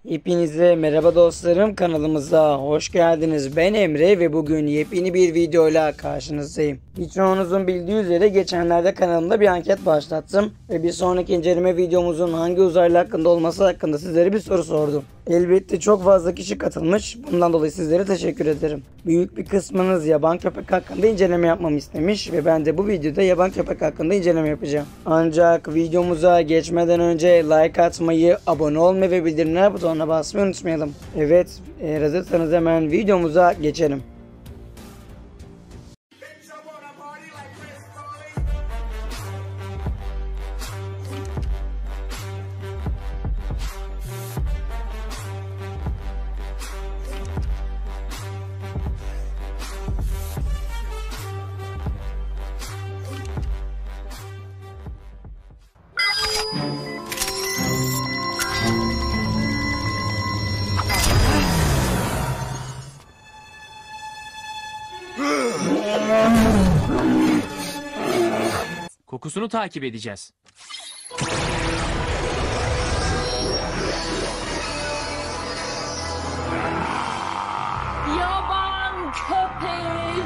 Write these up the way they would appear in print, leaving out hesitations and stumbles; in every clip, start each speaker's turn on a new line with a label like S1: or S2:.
S1: Hepinize merhaba dostlarım, kanalımıza hoş geldiniz. Ben Emre ve bugün yepyeni bir videoyla karşınızdayım. Birçoğunuzun bildiği üzere geçenlerde kanalımda bir anket başlattım ve bir sonraki inceleme videomuzun hangi uzaylı hakkında olması hakkında sizlere bir soru sordum. Elbette çok fazla kişi katılmış, bundan dolayı sizlere teşekkür ederim. Büyük bir kısmınız yaban köpek hakkında inceleme yapmamı istemiş ve ben de bu videoda yaban köpek hakkında inceleme yapacağım. Ancak videomuza geçmeden önce like atmayı, abone olmayı ve bildirimler butonuna basmayı unutmayalım. Evet, eğer hazırsanız hemen videomuza geçelim.
S2: Kokusunu takip edeceğiz.
S3: Yaban köpek.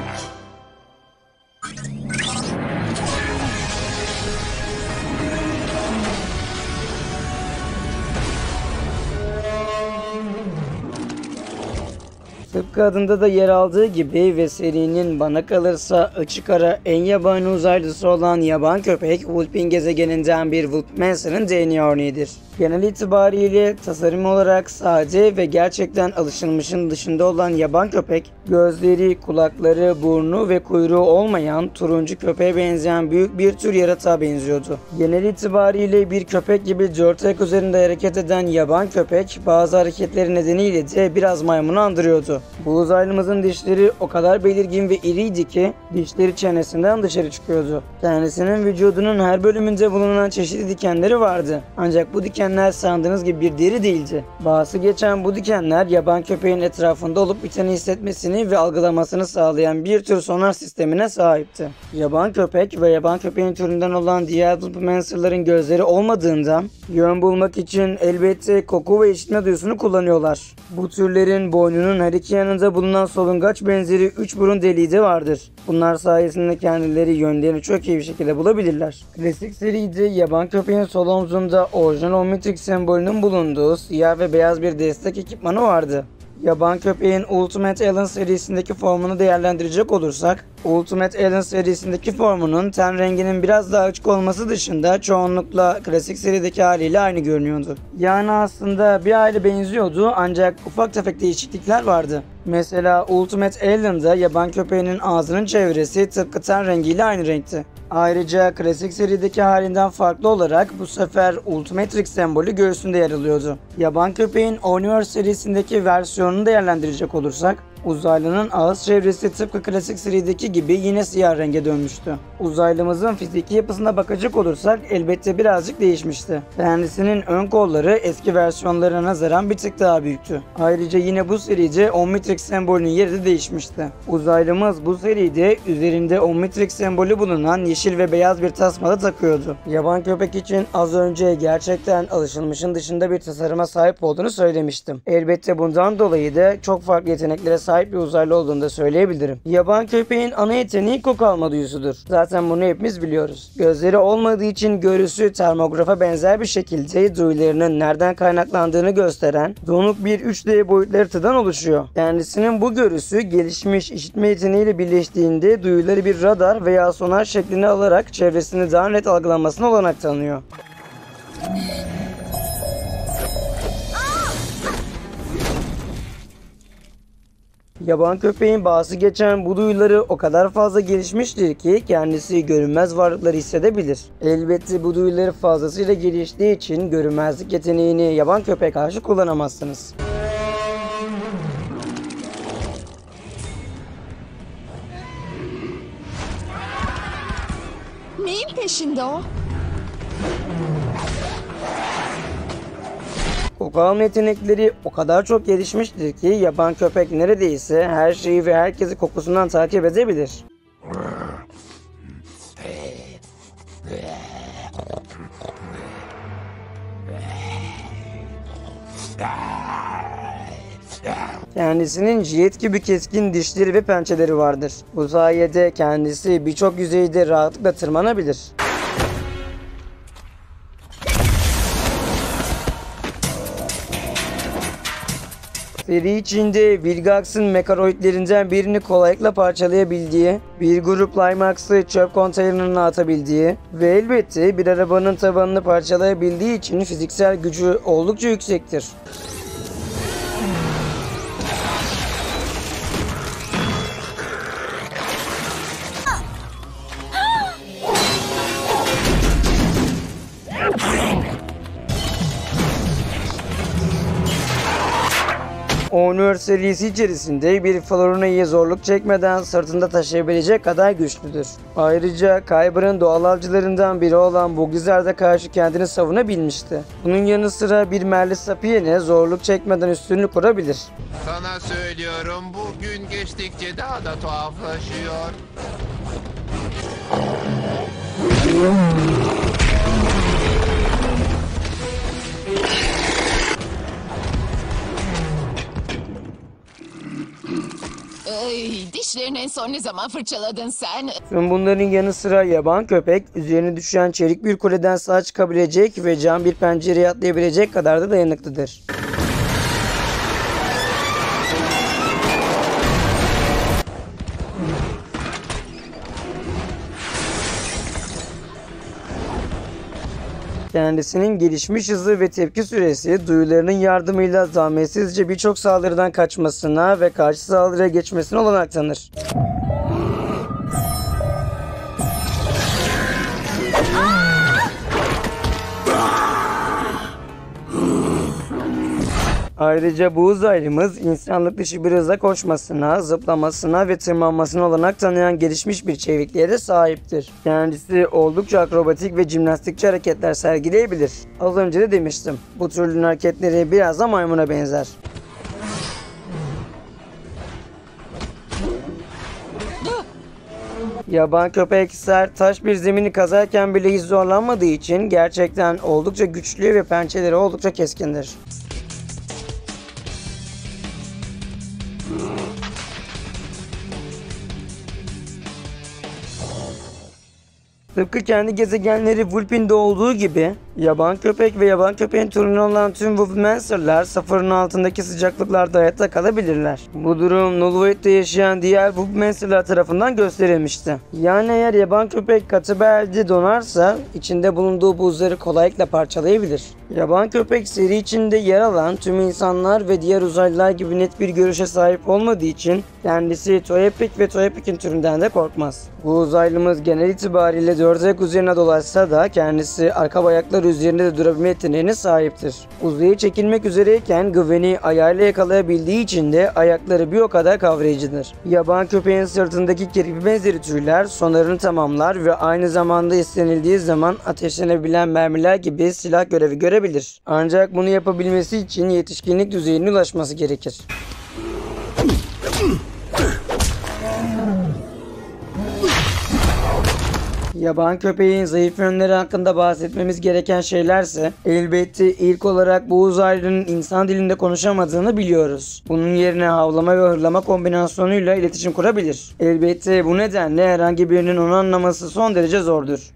S1: Tıpkı adında da yer aldığı gibi ve serinin bana kalırsa açık ara en yabani uzaylısı olan yaban köpek, Vulpin gezegeninden bir Vulpmancer'ın DNA örneğidir. Genel itibariyle tasarım olarak sade ve gerçekten alışılmışın dışında olan yaban köpek, gözleri, kulakları, burnu ve kuyruğu olmayan turuncu köpeğe benzeyen büyük bir tür yaratığa benziyordu. Genel itibariyle bir köpek gibi dört ayak üzerinde hareket eden yaban köpek bazı hareketleri nedeniyle de biraz maymunu andırıyordu. Bu uzaylımızın dişleri o kadar belirgin ve iriydi ki dişleri çenesinden dışarı çıkıyordu. Kendisinin vücudunun her bölümünde bulunan çeşitli dikenleri vardı. Ancak bu dikenler sandığınız gibi bir deri değildi. Bahsi geçen bu dikenler yaban köpeğin etrafında olup biteni hissetmesini ve algılamasını sağlayan bir tür sonar sistemine sahipti. Yaban köpek ve yaban köpeğin türünden olan diğer Vulpmancer'ların gözleri olmadığından yön bulmak için elbette koku ve işitme duyusunu kullanıyorlar. Bu türlerin boynunun her iki yanında bulunan solungaç benzeri 3 burun deliği de vardır. Bunlar sayesinde kendileri yönlerini çok iyi bir şekilde bulabilirler. Klasik seride yaban köpeğin sol omzunda orijinal Omnitrix sembolünün bulunduğu siyah ve beyaz bir destek ekipmanı vardı. Yaban köpeğin Ultimate Alien serisindeki formunu değerlendirecek olursak, Ultimate Alien serisindeki formunun ten renginin biraz daha açık olması dışında çoğunlukla klasik serideki haliyle aynı görünüyordu. Yani aslında bir aile benziyordu ancak ufak tefek değişiklikler vardı. Mesela Ultimate Alien'da yaban köpeğinin ağzının çevresi tıpkı ten rengiyle aynı renkti. Ayrıca klasik serideki halinden farklı olarak bu sefer Ultimatrix sembolü göğsünde yer alıyordu. Yaban köpeğin Universe serisindeki versiyonunu değerlendirecek olursak, uzaylının ağız çevresi tıpkı klasik serideki gibi yine siyah renge dönmüştü. Uzaylımızın fiziki yapısına bakacak olursak elbette birazcık değişmişti. Kendisinin ön kolları eski versiyonlarına nazaran bir tık daha büyüktü. Ayrıca yine bu seride Omnitrix sembolünün yeri de değişmişti. Uzaylımız bu seride üzerinde Omnitrix sembolü bulunan yeşil ve beyaz bir tasma takıyordu. Yaban köpek için az önce gerçekten alışılmışın dışında bir tasarıma sahip olduğunu söylemiştim. Elbette bundan dolayı da çok farklı yeteneklere sahip bir uzaylı olduğunu da söyleyebilirim. Yaban köpeğin ana yeteneği koku alma duyusudur. Zaten bunu hepimiz biliyoruz. Gözleri olmadığı için görüsü termografa benzer bir şekilde duyularının nereden kaynaklandığını gösteren donuk bir 3D boyutlu haritadan oluşuyor. Kendisinin bu görüsü gelişmiş işitme yeteneğiyle birleştiğinde duyuları bir radar veya sonar şeklini alarak çevresini daha net algılanmasına olanak tanıyor. Yaban köpeğin bahsi geçen bu duyuları o kadar fazla gelişmiştir ki kendisi görünmez varlıkları hissedebilir. Elbette bu duyuları fazlasıyla geliştiği için görünmezlik yeteneğini yaban köpeğe karşı kullanamazsınız.
S3: Neyin peşinde o?
S1: Koku alma yetenekleri o kadar çok gelişmiştir ki yaban köpek neredeyse her şeyi ve herkesi kokusundan takip edebilir. Kendisinin jilet gibi keskin dişleri ve pençeleri vardır. Bu sayede kendisi birçok yüzeyde rahatlıkla tırmanabilir. Seri içinde Vilgax'ın mekaroidlerinden birini kolaylıkla parçalayabildiği, bir grup Climax'ı çöp konteynerine atabildiği ve elbette bir arabanın tabanını parçalayabildiği için fiziksel gücü oldukça yüksektir. Honor serisi içerisinde bir Florina'yı zorluk çekmeden sırtında taşıyabilecek kadar güçlüdür. Ayrıca Kyber'ın doğal avcılarından biri olan Bugizer'de karşı kendini savunabilmişti. Bunun yanı sıra bir Merli Sapien'e zorluk çekmeden üstünlük kurabilir.
S4: Sana söylüyorum, bugün geçtikçe daha da tuhaflaşıyor.
S3: Ay, dişlerini en son ne zaman fırçaladın sen?
S1: Tüm bunların yanı sıra yaban köpek üzerine düşen çelik bir kuleden sağ çıkabilecek ve cam bir pencereye atlayabilecek kadar da dayanıklıdır. Kendisinin gelişmiş hızı ve tepki süresi duyularının yardımıyla zahmetsizce birçok saldırıdan kaçmasına ve karşı saldırıya geçmesine olanak tanır. Ayrıca bu uzaylımız insanlık dışı bir hıza koşmasına, zıplamasına ve tırmanmasına olanak tanıyan gelişmiş bir çevikliğe de sahiptir. Kendisi oldukça akrobatik ve jimnastikçi hareketler sergileyebilir. Az önce de demiştim, bu türlü hareketleri biraz da maymuna benzer. Yaban köpek sert taş bir zemini kazarken bile hiç zorlanmadığı için gerçekten oldukça güçlü ve pençeleri oldukça keskindir. Tıpkı kendi gezegenleri Vulpin'de olduğu gibi yaban köpek ve yaban köpeğin türüne olan tüm Wolfmancer'lar sıfırın altındaki sıcaklıklarda hayatta kalabilirler. Bu durum Nulvoid'de yaşayan diğer Wolfmancer'lar tarafından gösterilmişti. Yani eğer yaban köpek katı bir halde donarsa içinde bulunduğu buzları kolaylıkla parçalayabilir. Yaban köpek seri içinde yer alan tüm insanlar ve diğer uzaylılar gibi net bir görüşe sahip olmadığı için kendisi Toyepik ve Toyepik'in türünden de korkmaz. Bu uzaylımız genel itibariyle 4 ayak üzerine dolaşsa da kendisi arka ayakları üzerinde de durabilme yeteneğine sahiptir. Uzaya çekilmek üzereyken Gwen'i ayağıyla yakalayabildiği için de ayakları bir o kadar kavrayıcıdır. Yaban köpeğin sırtındaki kirpi benzeri tüyler sonarını tamamlar ve aynı zamanda istenildiği zaman ateşlenebilen mermiler gibi silah görevi görebilir. Ancak bunu yapabilmesi için yetişkinlik düzeyine ulaşması gerekir. Yaban köpeğin zayıf yönleri hakkında bahsetmemiz gereken şeylerse elbette ilk olarak bu uzaylının insan dilinde konuşamadığını biliyoruz. Bunun yerine havlama ve hırlama kombinasyonuyla iletişim kurabilir. Elbette bu nedenle herhangi birinin onu anlaması son derece zordur.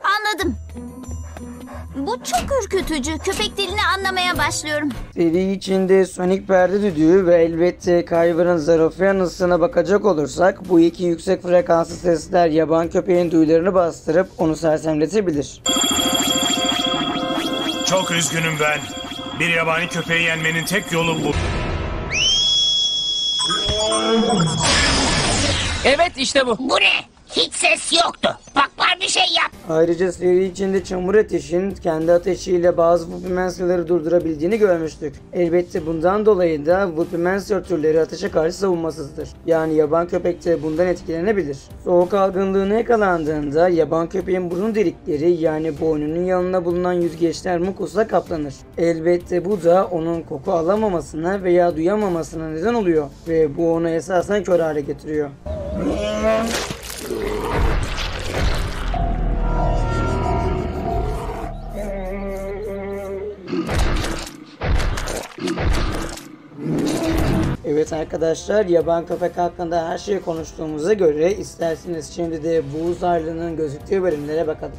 S5: Anladım. Bu çok ürkütücü. Köpek dilini anlamaya başlıyorum.
S1: Seri içinde sonik perde düdüğü ve elbette Kyber'ın Zarofyan ısısına bakacak olursak bu iki yüksek frekanslı sesler yaban köpeğin duyularını bastırıp onu sersemletebilir.
S6: Çok üzgünüm ben. Bir yabani köpeği yenmenin tek yolu bu.
S2: Evet işte bu.
S7: Bu ne? Hiç ses yoktu. Bak var bir şey yap.
S1: Ayrıca seri içinde çamur ateşin kendi ateşiyle bazı Wolfmancer'ları durdurabildiğini görmüştük. Elbette bundan dolayı da Wolfmancer türleri ateşe karşı savunmasızdır. Yani yaban köpek de bundan etkilenebilir. Soğuk algınlığına yakalandığında yaban köpeğin burun delikleri yani boynunun yanına bulunan yüzgeçler mukusla kaplanır. Elbette bu da onun koku alamamasına veya duyamamasına neden oluyor ve bu onu esasen kör hale getiriyor. Evet arkadaşlar, yaban köpek hakkında her şeyi konuştuğumuza göre isterseniz şimdi de bu uzaylının gözüktüğü bölümlere bakalım.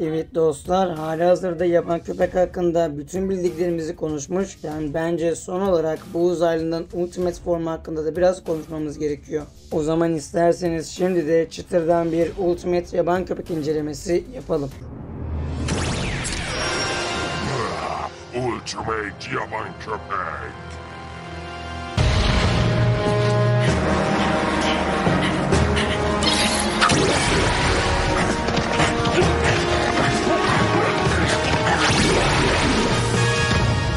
S1: Evet dostlar, halihazırda yaban köpek hakkında bütün bildiklerimizi konuşmuşken bence son olarak bu uzaylının Ultimate formu hakkında da biraz konuşmamız gerekiyor. O zaman isterseniz şimdi de çıtırdan bir Ultimate yaban köpek incelemesi yapalım.
S8: Ultimate yaban köpek.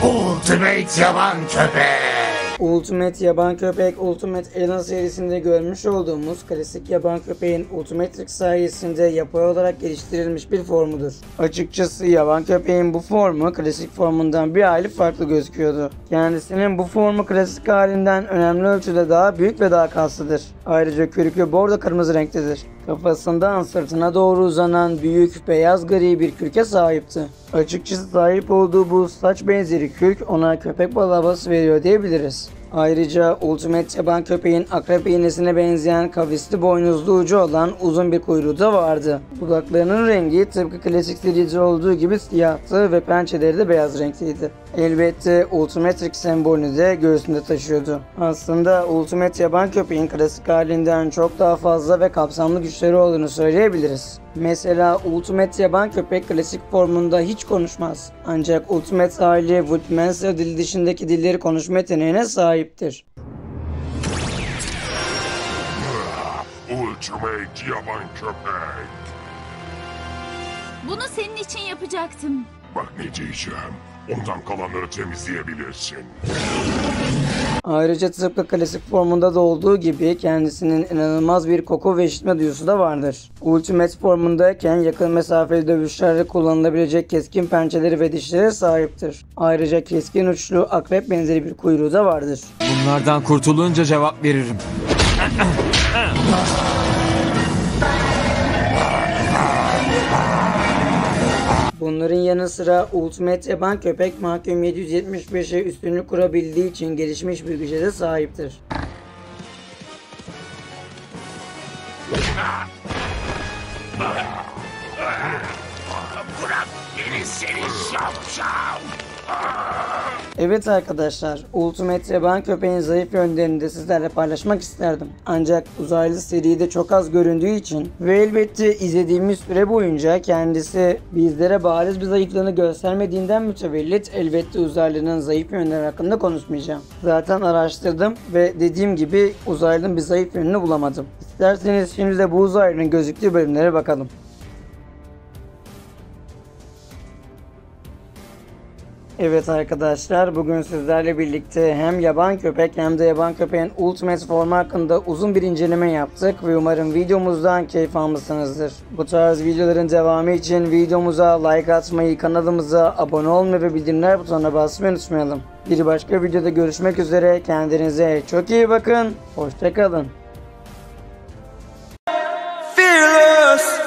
S7: Ultimate yaban köpek.
S1: Ultimate yaban köpek, Ultimate Alien serisinde görmüş olduğumuz klasik yaban köpeğin Ultimatrix sayesinde yapay olarak geliştirilmiş bir formudur. Açıkçası yaban köpeğin bu formu klasik formundan bir hayli farklı gözüküyordu. Kendisinin bu formu klasik halinden önemli ölçüde daha büyük ve daha kaslıdır. Ayrıca kürkü bordo kırmızı renktedir. Kafasından sırtına doğru uzanan büyük beyaz gri bir kürke sahipti. Açıkçası sahip olduğu bu saç benzeri kürk ona köpek balığı havası veriyor diyebiliriz. Ayrıca Ultimate yaban köpeğin akrep iğnesine benzeyen kavisli boynuzlu ucu olan uzun bir kuyruğu da vardı. Dudaklarının rengi tıpkı klasik seride olduğu gibi siyahtı ve pençeleri de beyaz renkliydi. Elbette Ultimatrix sembolünü de göğsünde taşıyordu. Aslında Ultimate yaban köpeğin klasik halinden çok daha fazla ve kapsamlı güçleri olduğunu söyleyebiliriz. Mesela Ultimate yaban köpek klasik formunda hiç konuşmaz. Ancak Ultimate hali Wolfmancer dili dışındaki dilleri konuşma yeteneğine sahiptir.
S8: Ultimate yaban köpek.
S5: Bunu senin için yapacaktım.
S8: Bak ne diyeceğim. Ondan kalanları temizleyebilirsin.
S1: Ayrıca tıpkı klasik formunda da olduğu gibi kendisinin inanılmaz bir koku ve işitme duyusu da vardır. Ultimate formundayken yakın mesafeli dövüşlerde kullanılabilecek keskin pençeleri ve dişlere sahiptir. Ayrıca keskin uçlu akrep benzeri bir kuyruğu da vardır.
S2: Bunlardan kurtulunca cevap veririm.
S1: Bunların yanı sıra Ultimate yaban köpek mahkum 775'e üstünlük kurabildiği için gelişmiş bir güce de sahiptir.
S7: Bırak beni seni şapşal.
S1: Evet arkadaşlar, Ultimate yaban köpeğin zayıf yönlerini de sizlerle paylaşmak isterdim. Ancak uzaylı seride çok az göründüğü için ve elbette izlediğimiz süre boyunca kendisi bizlere bariz bir zayıflığını göstermediğinden mütevellit elbette uzaylının zayıf yönleri hakkında konuşmayacağım. Zaten araştırdım ve dediğim gibi uzaylının bir zayıf yönünü bulamadım. İsterseniz şimdi de bu uzaylının gözüktüğü bölümlere bakalım. Evet arkadaşlar, bugün sizlerle birlikte hem yaban köpek hem de yaban köpeğin Ultimate formu hakkında uzun bir inceleme yaptık ve umarım videomuzdan keyif almışsınızdır. Bu tarz videoların devamı için videomuza like atmayı, kanalımıza abone olmayı ve bildirimler butonuna basmayı unutmayalım. Bir başka videoda görüşmek üzere, kendinize çok iyi bakın, hoşça kalın. Fearless.